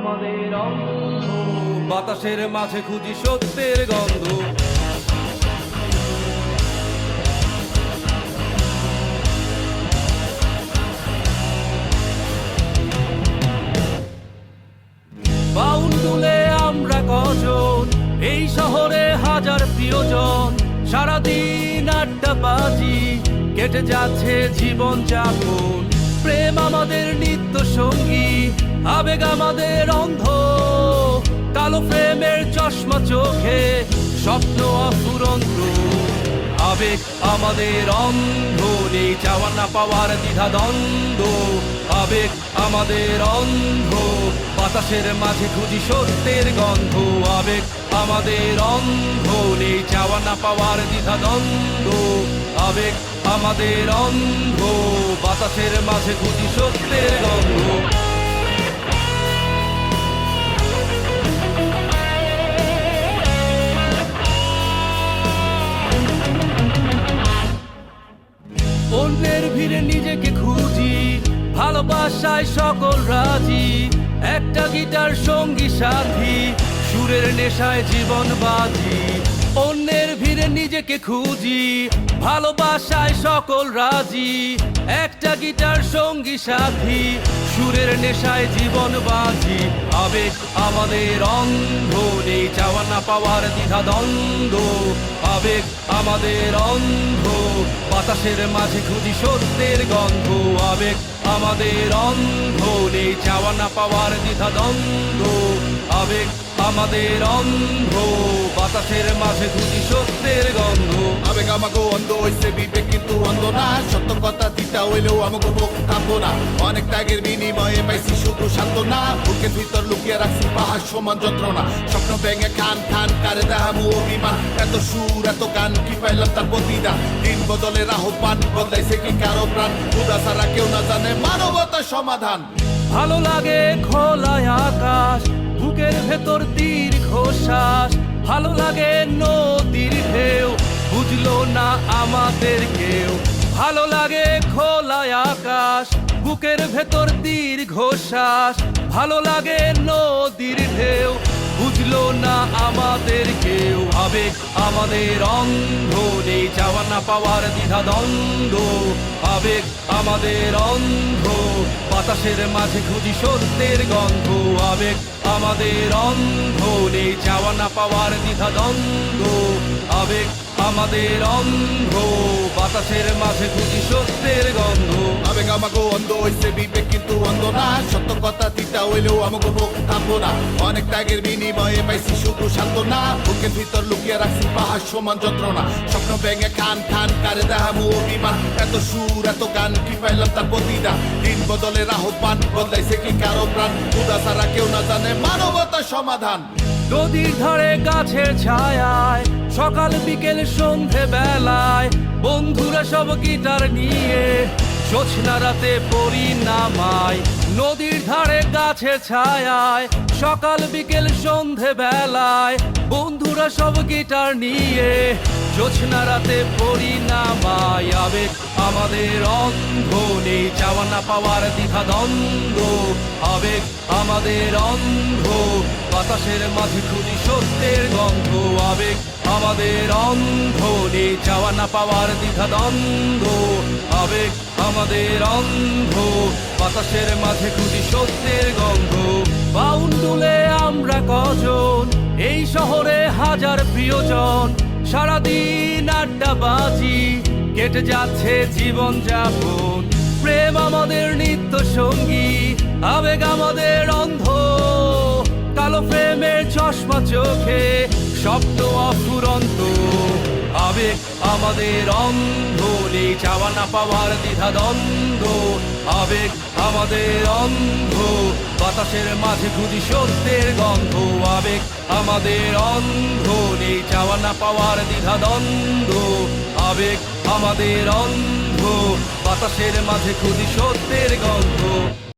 আমাদের অন্ধ, বাতাসের মাঝে খুঁজি সত্যের গন্ধ। বাউল দুলে আমরা কজন, এই শহরে হাজার প্রিয়জন, সারাদিন আড্ডা বাজি, কেটে যাচ্ছে জীবন যাপন। প্রেম আমাদের নিত্য সঙ্গী, আবেগ আমাদের অন্ধ, কালো ফ্রেমের চশমা চোখে স্বপ্ন অফুরন্ত। আবেগ আমাদের অন্ধ, নেই চাওয়া না পাওয়ার দ্বিধা দ্বন্দ্ব। আবেগ আমাদের অন্ধ, বাতাসের মাঝে খুঁজি সত্যের গন্ধ। আবেগ আমাদের অন্ধ, নেই চাওয়া না পাওয়ার দ্বিধা দ্বন্দ্ব। আবেগ আমাদের অন্ধ, বাতাসের মাঝে খুঁজি সত্যের গন্ধ। অন্যের ভিড়ে নিজেকে খুঁজি, ভালোবাসায় সকল রাজি, একটা গিটার সঙ্গী সাথী, সুরের নেশায় জীবন বাজি। অন্যের ভিড়ে নিজেকে খুঁজি, ভালোবাসায় সকল রাজি, একটা গিটার সঙ্গী সাথী, সুরের নেশায় জীবন বাজি। আবেগ আমাদের অন্ধ, নেই চাওয়া না পাওয়ার দ্বিধা দ্বন্দ্ব। আবেগ আমাদের অন্ধ, বাতাসের মাঝে খুঁজি সত্যের গন্ধ। আবেগ আমাদের অন্ধ, নেই চাওয়া না পাওয়ার দ্বিধা দ্বন্দ্ব। আবেগ আমাদের অন্ধ, বাতাসের মাঝে খুঁজি সত্যের গন্ধ। আবেগ আমাকে অন্ধ হইছে, বিবেক কিন্তু অন্ধ না। সত্য কথা দিতা হইলেও আমাকে মুখ থামবো না। অনেক ত্যাগের বিনিময়ে পাইছি শুধু সান্ত্বনা। বুকের ভিতর লুকিয়ে রাখছি পাহাড় সমান যন্ত্রণা। স্বপ্ন ভেঙে খান খান কারে দেখামু অভিমান। এত সুর এত গান কি পাইলাম তার প্রতিদান। দিন বদলের আহ্বান, বদলাইছে কি কারো প্রাণ। খুদা ছাড়া কেউ না জানে মানবতার সমাধান। ভালো লাগে খোলায় আকাশ, বুকের ভেতর দীর্ঘ শ্বাস। ভালো লাগে নদীর ঢেউ, বুঝলো না আমাদের কেউ। ভালো লাগে খোলায় আকাশ, বুকের ভেতর দীর্ঘ শ্বাস। ভালো লাগে নদীর ঢেউ, বুঝলো না আমাদের কেউ। আবেগ আমাদের অন্ধ, নেই চাওয়া না পাওয়ার দ্বিধা দ্বন্দ্ব। আবেগ আমাদের অন্ধ, বাতাসের মাঝে খুঁজি সত্যের গন্ধ। আবেগ আমাদের অন্ধ, নেই চাওয়া না পাওয়ার দ্বিধা দ্বন্দ্ব। আবেগ আমাদের অন্ধ, বাতাসের মাঝে খুঁজি সত্যের গন্ধ। আবেগ আমাকে অন্ধ হইছে, বিবেক কিন্তু অন্ধ না। সত্য কথা দিতা হইলেও আমাকে মুখ থামবো না। অনেক ত্যাগের বিনিময়ে পাইছি শুধু সান্ত্বনা। বুকের ভিতর লুকিয়ে রাখছি পাহাড় সমান যন্ত্রণা। স্বপ্ন ভেঙে খান খান কারে দেখামু অভিমান। এত সুর এত গান কি পাইলাম তার প্রতিদান। দিন বদলের আহ্বান, বদলাইছে কি কারো প্রাণ। খুদা ছাড়া কেউ না জানে মানবতার সমাধান। নদীর ধারে গাছের ছায়ায়, সকাল বিকেল সন্ধে বেলায়, বন্ধুরা সব গিটার নিয়ে জোছনা রাতে পড়ি নামায়। নদীর ধারে গাছের ছায়ায়, সকাল বিকেল সন্ধে বেলায়, বন্ধুরা সব গিটার নিয়ে জোছনা রাতে পড়ি নামায়। আবেগ আমাদের অন্ধ, নেই চাওয়া না পাওয়ার দ্বিধা দ্বন্দ্ব। আবেগ আমাদের অন্ধ, বাতাসের মাঝে খুঁজি সত্যের গন্ধ। আবেগ আমাদের অন্ধ, নেই চাওয়া না পাওয়ার দ্বিধা দ্বন্দ্ব। আবেগ আমাদের অন্ধ, বাতাসের মাঝে খুঁজি সত্যের গন্ধ। বাউল দুলে আমরা কজন, এই শহরে হাজার প্রিয়জন, সারাদিন আড্ডা বাজি, কেটে যাচ্ছে জীবন যাপন। প্রেম আমাদের নিত্য সঙ্গী, আবেগ আমাদের অন্ধ, কালো ফ্রেমের চশমা চোখে স্বপ্ন অফুরন্ত। আবেগ আমাদের অন্ধ, নেই চাওয়া না পাওয়ার দ্বিধা দ্বন্দ্ব। আবেগ আমাদের অন্ধ, বাতাসের মাঝে খুঁজি সত্যের গন্ধ। আবেগ আমাদের অন্ধ, নেই চাওয়া না পাওয়ার দ্বিধা দ্বন্দ্ব। আবেগ আমাদের অন্ধ, বাতাসের মাঝে খুঁজি সত্যের গন্ধ।